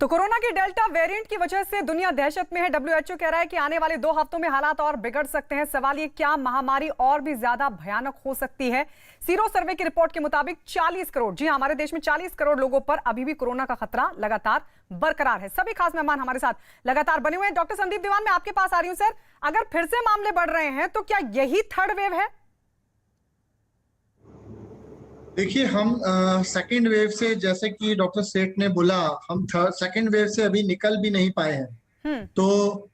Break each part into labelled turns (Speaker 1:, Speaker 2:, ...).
Speaker 1: तो कोरोना के delta variant की वजह से दुनिया दहशत में है। डब्ल्यूएचओ कह रहा है कि आने वाले 2 हफ्तों में हालात और बिगड़ सकते हैं। सवाल ये, क्या महामारी और भी ज्यादा भयानक हो सकती है? सीरो सर्वे की रिपोर्ट के मुताबिक 40 करोड़, जी हमारे देश में 40 करोड़ लोगों पर अभी भी कोरोना का खतरा लगातार बरकरार है। सभी खास मेहमान हमारे साथ लगातार बने हुए हैं। डॉक्टर संदीप दीवान, मैं आपके पास आ रही हूं। सर, अगर फिर से मामले बढ़ रहे हैं तो क्या यही थर्ड वेव है?
Speaker 2: देखिए, हम सेकेंड वेव से, जैसे कि डॉक्टर सेठ ने बोला, हम सेकेंड वेव से अभी निकल भी नहीं पाए हैं। तो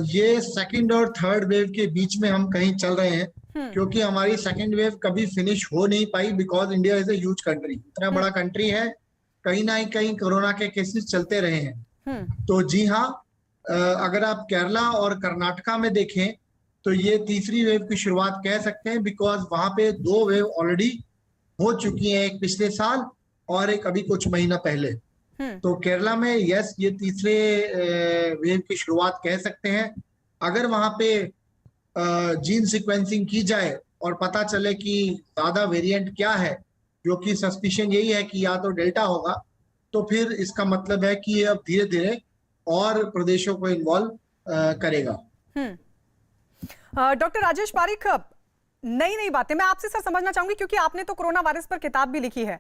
Speaker 2: ये सेकेंड और थर्ड वेव के बीच में हम कहीं चल रहे हैं, क्योंकि हमारी सेकेंड वेव कभी फिनिश हो नहीं पाई, because India is a huge country. इतना बड़ा कंट्री है, कहीं ना कहीं कोरोना के केसेस चलते रहे हैं। तो जी हाँ, अगर आप केरला और कर्नाटका में देखें तो ये तीसरी वेव की शुरुआत कह सकते हैं, बिकॉज वहां पे 2 वेव ऑलरेडी हो चुकी है, एक पिछले साल और एक अभी कुछ महीना पहले। तो केरला में यस, ये तीसरे वेव की शुरुआत कह सकते हैं। अगर वहां पे जीन सीक्वेंसिंग की जाए और पता चले कि ज्यादा वेरिएंट क्या है, जो कि सस्पिशन यही है कि या तो डेल्टा होगा, तो फिर इसका मतलब है कि ये अब धीरे धीरे और प्रदेशों को इन्वॉल्व करेगा।
Speaker 1: डॉक्टर राजेश पारीख, नई नई बातें मैं आपसे सर समझना चाहूंगी, क्योंकि आपने तो कोरोना वायरस पर किताब भी लिखी है।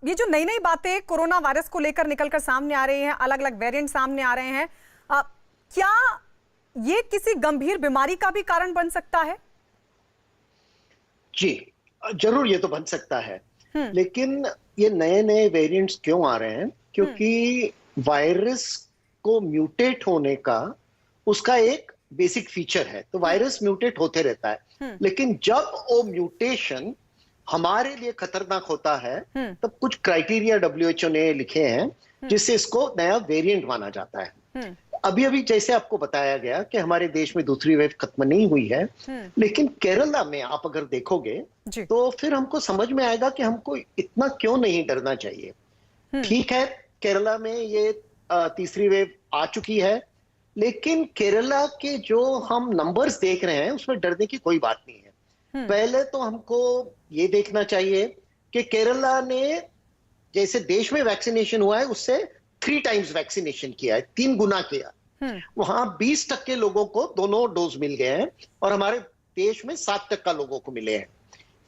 Speaker 1: ये जो नई नई बातें कोरोना वायरस को लेकर निकलकर सामने आ रही हैं, अलग अलग वेरिएंट सामने आ रहे हैं, क्या ये किसी गंभीर बीमारी का भी कारण बन सकता है?
Speaker 3: जी जरूर, ये तो बन सकता है। लेकिन ये नए नए वेरिएंट्स क्यों आ रहे हैं? क्योंकि वायरस को म्यूटेट होने का उसका एक बेसिक फीचर है। तो वायरस म्यूटेट होते रहता है, लेकिन जब वो म्यूटेशन हमारे लिए खतरनाक होता है तब कुछ क्राइटेरिया डब्ल्यूएचओ ने लिखे हैं जिससे इसको नया वेरिएंट माना जाता है। अभी अभी जैसे आपको बताया गया कि हमारे देश में दूसरी वेव खत्म नहीं हुई है, लेकिन केरला में आप अगर देखोगे तो फिर हमको समझ में आएगा कि हमको इतना क्यों नहीं डरना चाहिए। ठीक है, केरला में ये तीसरी वेव आ चुकी है, लेकिन केरला के जो हम नंबर्स देख रहे हैं उसमें डरने की कोई बात नहीं है। पहले तो हमको ये देखना चाहिए कि केरला ने जैसे देश में वैक्सीनेशन हुआ है उससे 3 टाइम्स वैक्सीनेशन किया है, 3 गुना किया। वहां 20% लोगों को दोनों डोज मिल गए हैं और हमारे देश में 7% लोगों को मिले हैं।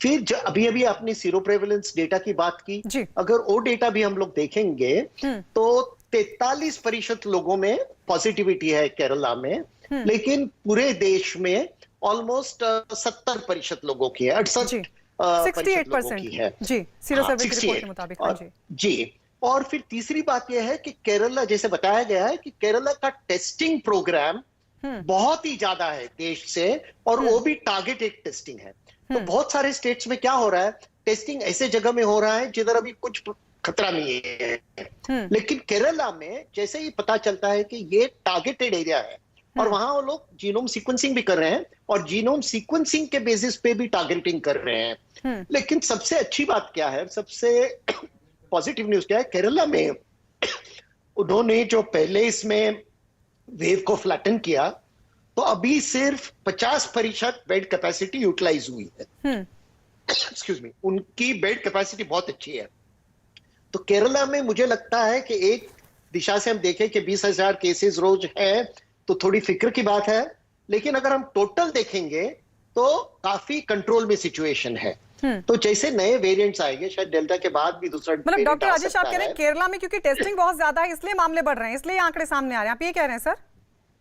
Speaker 3: फिर अभी अभी आपने सीरो प्रेवलेंस डेटा की बात की, अगर वो डेटा भी हम लोग देखेंगे तो 43% लोगों में पॉजिटिविटी है केरला में, लेकिन पूरे देश में ऑलमोस्ट 70% लोगों की है, 68% लोगों की है।
Speaker 1: जी, सीरो सर्वे की रिपोर्ट के मुताबिक। हाँ
Speaker 3: जी। और फिर तीसरी बात यह है कि केरला, जैसे बताया गया है कि केरला का टेस्टिंग प्रोग्राम बहुत ही ज्यादा है देश से, और वो भी टारगेटेड टेस्टिंग है। तो बहुत सारे स्टेट्स में क्या हो रहा है, टेस्टिंग ऐसे जगह में हो रहा है जिधर अभी कुछ खतरा नहीं है, लेकिन केरला में जैसे ही पता चलता है कि ये टारगेटेड एरिया है और वहां वो लोग जीनोम सीक्वेंसिंग भी कर रहे हैं और जीनोम सीक्वेंसिंग के बेसिस पे भी टारगेटिंग कर रहे हैं। लेकिन सबसे अच्छी बात क्या है, सबसे पॉजिटिव न्यूज क्या है, केरला में उन्होंने जो पहले इसमें वेव को फ्लैटन किया तो अभी सिर्फ 50% बेड कैपेसिटी यूटिलाइज हुई है। एक्सक्यूज मी, उनकी बेड कैपेसिटी बहुत अच्छी है। तो केरला में मुझे लगता है कि एक दिशा से हम देखें कि 20,000 केसेस रोज है तो थोड़ी फिक्र की बात है, लेकिन अगर हम टोटल देखेंगे तो काफी कंट्रोल में सिचुएशन है। तो जैसे नए वेरिएंट्स आएंगे, शायद डेल्टा के बाद भी दूसरा,
Speaker 1: मतलब डॉक्टर राजेश आप कह रहे हैं केरला में क्योंकि टेस्टिंग बहुत ज्यादा है इसलिए मामले बढ़ रहे हैं, इसलिए आंकड़े सामने आ रहे हैं, आप ये कह रहे हैं सर?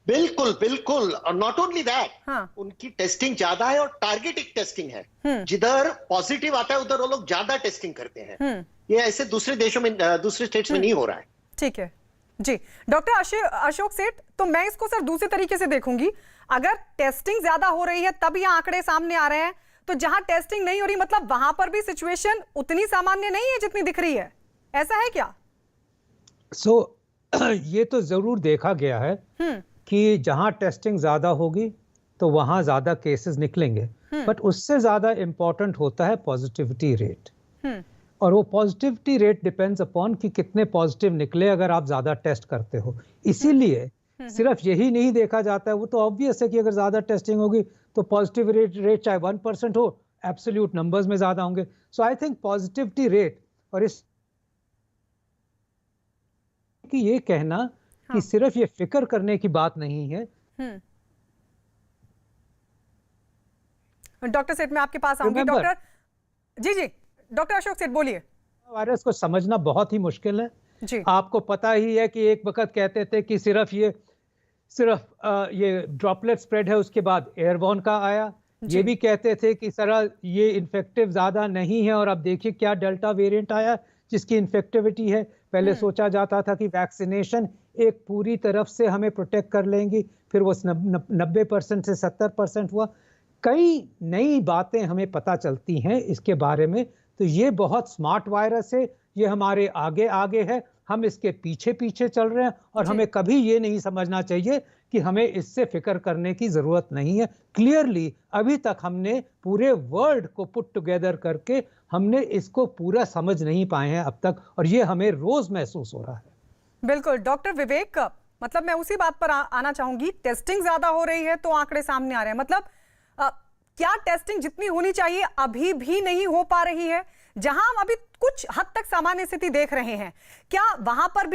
Speaker 3: बिल्कुल बिल्कुल, और नॉट ओनली दैट, उनकी टेस्टिंग ज्यादा है और टारगेटेड टेस्टिंग है। जिधर पॉजिटिव आता है उधर वो लोग ज्यादा टेस्टिंग करते हैं। ये ऐसे दूसरे देशों में, दूसरे स्टेट्स में नहीं हो रहा है।
Speaker 1: ठीक है जी। डॉक्टर अशोक सेठ, तो मैं इसको सर दूसरे तरीके से देखूंगी, अगर टेस्टिंग ज्यादा हो रही है तब ये आंकड़े सामने आ रहे हैं, तो जहां टेस्टिंग नहीं हो रही मतलब वहां पर भी सिचुएशन उतनी सामान्य नहीं है जितनी दिख रही है, ऐसा है क्या?
Speaker 4: ये तो जरूर देखा गया है कि जहां टेस्टिंग ज्यादा होगी तो वहां ज्यादा केसेस निकलेंगे, बट उससे ज्यादा इंपॉर्टेंट होता है पॉजिटिविटी रेट। और वो पॉजिटिविटी रेट डिपेंड्स अपॉन कि कितने पॉजिटिव निकले अगर आप ज्यादा टेस्ट करते हो। इसीलिए सिर्फ यही नहीं देखा जाता है, वो तो ऑब्वियस है कि अगर ज्यादा टेस्टिंग होगी तो पॉजिटिव रेट चाहे 1% हो, एब्सोल्यूट नंबर्स में ज्यादा होंगे। सो आई थिंक पॉजिटिविटी रेट और इस कि ये कहना कि सिर्फ ये फिक्र करने की बात नहीं है।
Speaker 1: डॉक्टर सेठ मैं आपके पास आऊंगी। डॉक्टर जी डॉक्टर अशोक सेठ बोलिए।
Speaker 4: वायरस को समझना बहुत ही मुश्किल है
Speaker 1: जी।
Speaker 4: आपको पता ही है कि एक वक्त कहते थे कि सिर्फ ये ड्रॉपलेट स्प्रेड है, उसके बाद एयरबॉर्न का आया। ये भी कहते थे कि सर ये इन्फेक्टिव ज्यादा नहीं है, और अब देखिए क्या डेल्टा वेरिएंट आया जिसकी इन्फेक्टिविटी है। पहले सोचा जाता था कि वैक्सीनेशन एक पूरी तरफ से हमें प्रोटेक्ट कर लेंगी, फिर वो 90% से 70% हुआ। कई नई बातें हमें पता चलती हैं इसके बारे में। तो ये बहुत स्मार्ट वायरस है, ये हमारे आगे आगे है, हम इसके पीछे पीछे चल रहे हैं, और हमें कभी ये नहीं समझना चाहिए कि हमें इससे फिक्र करने की जरूरत नहीं है। क्लियरली अभी तक हमने पूरे वर्ल्ड को पुट टुगेदर करके हमने इसको पूरा समझ नहीं पाए हैं अब तक, और ये हमें रोज महसूस हो रहा है।
Speaker 1: बिल्कुल डॉक्टर विवेक, मतलब मैं उसी बात पर आना चाहूंगी। टेस्टिंग ज्यादा हो रही है तो आंकड़े सामने आ रहे हैं, मतलब क्या टेस्टिंग जितनी होनी चाहिए अभी भी नहीं हो पा रही है? जहां हम अभी कुछ हद तक सामान्य स्थिति देख रहे हैं, क्या वहां पर भी